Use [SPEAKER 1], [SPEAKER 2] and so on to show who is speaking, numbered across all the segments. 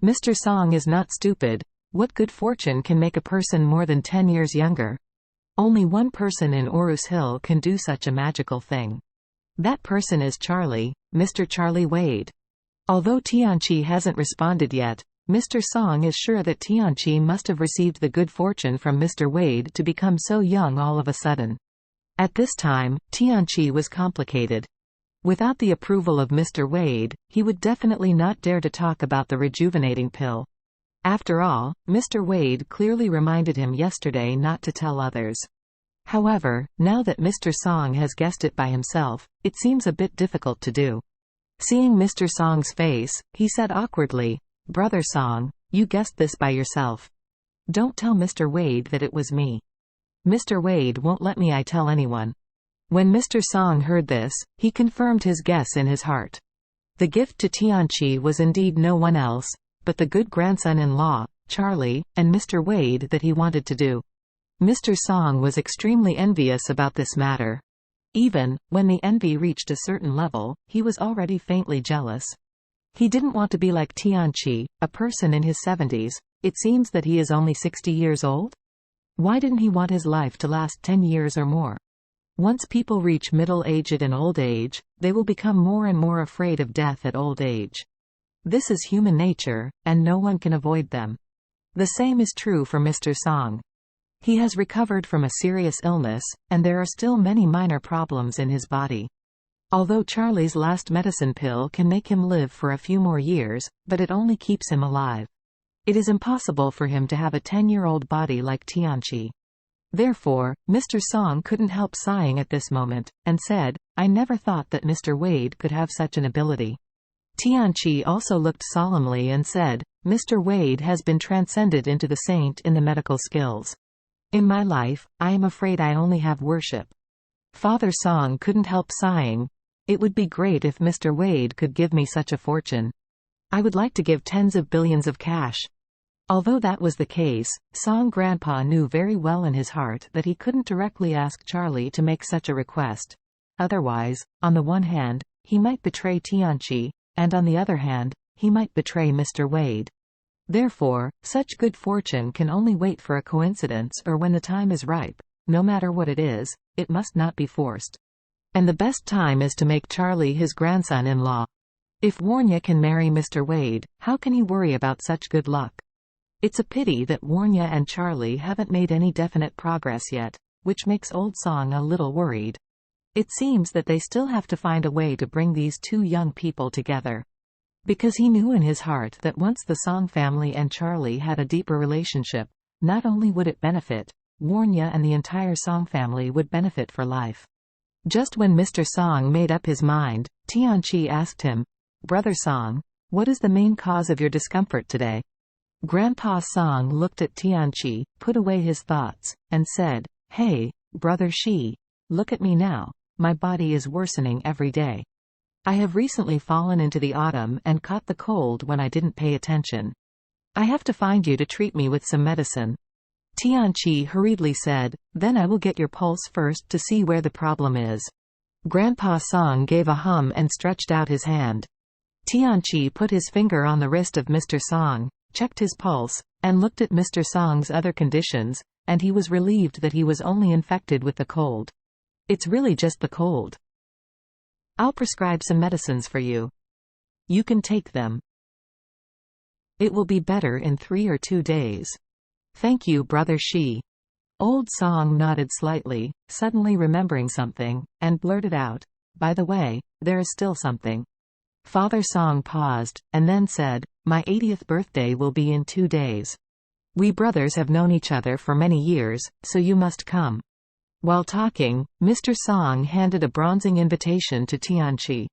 [SPEAKER 1] Mr. Song is not stupid. What good fortune can make a person more than 10 years younger? Only one person in Orus Hill can do such a magical thing. That person is Charlie, Mr. Charlie Wade. Although Tianqi hasn't responded yet, Mr. Song is sure that Tianqi must have received the good fortune from Mr. Wade to become so young all of a sudden. At this time, Tianqi was complicated. Without the approval of Mr. Wade, he would definitely not dare to talk about the rejuvenating pill. After all, Mr. Wade clearly reminded him yesterday not to tell others. However, now that Mr. Song has guessed it by himself, it seems a bit difficult to do. Seeing Mr. Song's face, he said awkwardly, "Brother Song, you guessed this by yourself. Don't tell Mr. Wade that it was me. Mr. Wade won't let me tell anyone." When Mr. Song heard this, he confirmed his guess in his heart. The gift to Tianqi was indeed no one else, but the good grandson-in-law, Charlie, and Mr. Wade that he wanted to do. Mr. Song was extremely envious about this matter. Even when the envy reached a certain level, he was already faintly jealous. He didn't want to be like Tianqi, a person in his 70s. It seems that he is only 60 years old? Why didn't he want his life to last 10 years or more? Once people reach middle-aged and old age, they will become more and more afraid of death at old age. This is human nature, and no one can avoid them. The same is true for Mr. Song. He has recovered from a serious illness, and there are still many minor problems in his body. Although Charlie's last medicine pill can make him live for a few more years, but it only keeps him alive. It is impossible for him to have a 10-year-old body like Tianqi. Therefore, Mr. Song couldn't help sighing at this moment, and said, "I never thought that Mr. Wade could have such an ability." Tianqi also looked solemnly and said, "Mr. Wade has been transcended into the saint in the medical skills. In my life, I am afraid I only have worship." Father Song couldn't help sighing. "It would be great if Mr. Wade could give me such a fortune. I would like to give tens of billions of cash." Although that was the case, Song Grandpa knew very well in his heart that he couldn't directly ask Charlie to make such a request. Otherwise, on the one hand, he might betray Tianqi, and on the other hand, he might betray Mr. Wade. Therefore, such good fortune can only wait for a coincidence or when the time is ripe. No matter what it is, it must not be forced. And the best time is to make Charlie his grandson-in-law. If Warnya can marry Mr. Wade, how can he worry about such good luck? It's a pity that Warnya and Charlie haven't made any definite progress yet, which makes Old Song a little worried. It seems that they still have to find a way to bring these two young people together. Because he knew in his heart that once the Song family and Charlie had a deeper relationship, not only would it benefit Warnya, and the entire Song family would benefit for life. Just when Mr. Song made up his mind, Tianqi asked him, "Brother Song, what is the main cause of your discomfort today?" Grandpa Song looked at Tianqi, put away his thoughts, and said, "Hey, Brother Shi, look at me now. My body is worsening every day. I have recently fallen into the autumn and caught the cold when I didn't pay attention. I have to find you to treat me with some medicine." Tianqi hurriedly said, "Then I will get your pulse first to see where the problem is." Grandpa Song gave a hum and stretched out his hand. Tianqi put his finger on the wrist of Mr. Song, checked his pulse, and looked at Mr. Song's other conditions, and he was relieved that he was only infected with the cold. "It's really just the cold. I'll prescribe some medicines for you. You can take them. It will be better in 3 or 2 days. Thank you, Brother Shi." Old Song nodded slightly, suddenly remembering something, and blurted out, "By the way, there is still something." Father Song paused, and then said, "My 80th birthday will be in 2 days. We brothers have known each other for many years, so you must come." While talking, Mr. Song handed a bronzing invitation to Tianqi.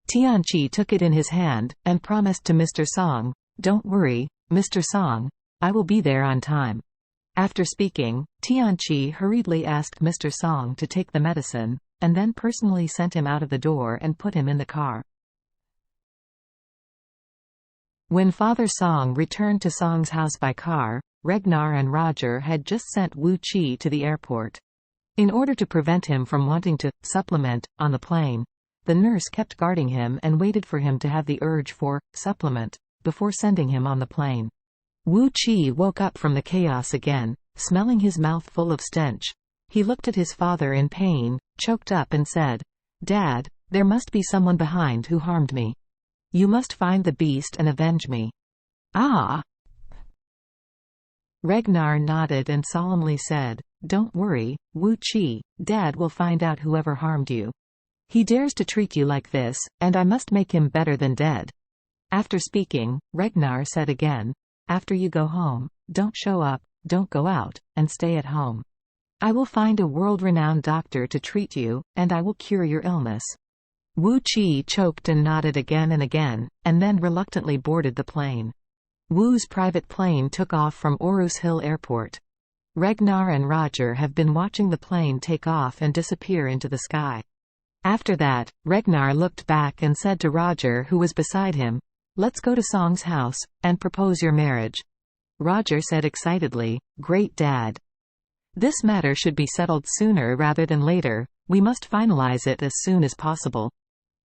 [SPEAKER 1] Tianqi took it in his hand, and promised to Mr. Song, "Don't worry, Mr. Song, I will be there on time." After speaking, Tianqi hurriedly asked Mr. Song to take the medicine, and then personally sent him out of the door and put him in the car. When Father Song returned to Song's house by car, Regnar and Roger had just sent Wu Qi to the airport. In order to prevent him from wanting to supplement on the plane, the nurse kept guarding him and waited for him to have the urge for supplement. before sending him on the plane. Wu Qi woke up from the chaos again, smelling his mouth full of stench. He looked at his father in pain, choked up and said, "Dad, there must be someone behind who harmed me. You must find the beast and avenge me." "Ah!" Ragnar nodded and solemnly said, "Don't worry, Wu Qi, Dad will find out whoever harmed you. He dares to treat you like this, and I must make him better than dead." After speaking, Ragnar said again, "After you go home, don't show up, don't go out, and stay at home. I will find a world-renowned doctor to treat you, and I will cure your illness." Wu Qi choked and nodded again and again, and then reluctantly boarded the plane. Wu's private plane took off from Orus Hill Airport. Ragnar and Roger have been watching the plane take off and disappear into the sky. After that, Ragnar looked back and said to Roger, who was beside him, "Let's go to Song's house, and propose your marriage." Roger said excitedly, "Great Dad. This matter should be settled sooner rather than later, we must finalize it as soon as possible."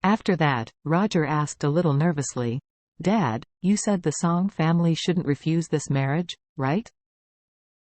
[SPEAKER 1] After that, Roger asked a little nervously, "Dad, you said the Song family shouldn't refuse this marriage, right?"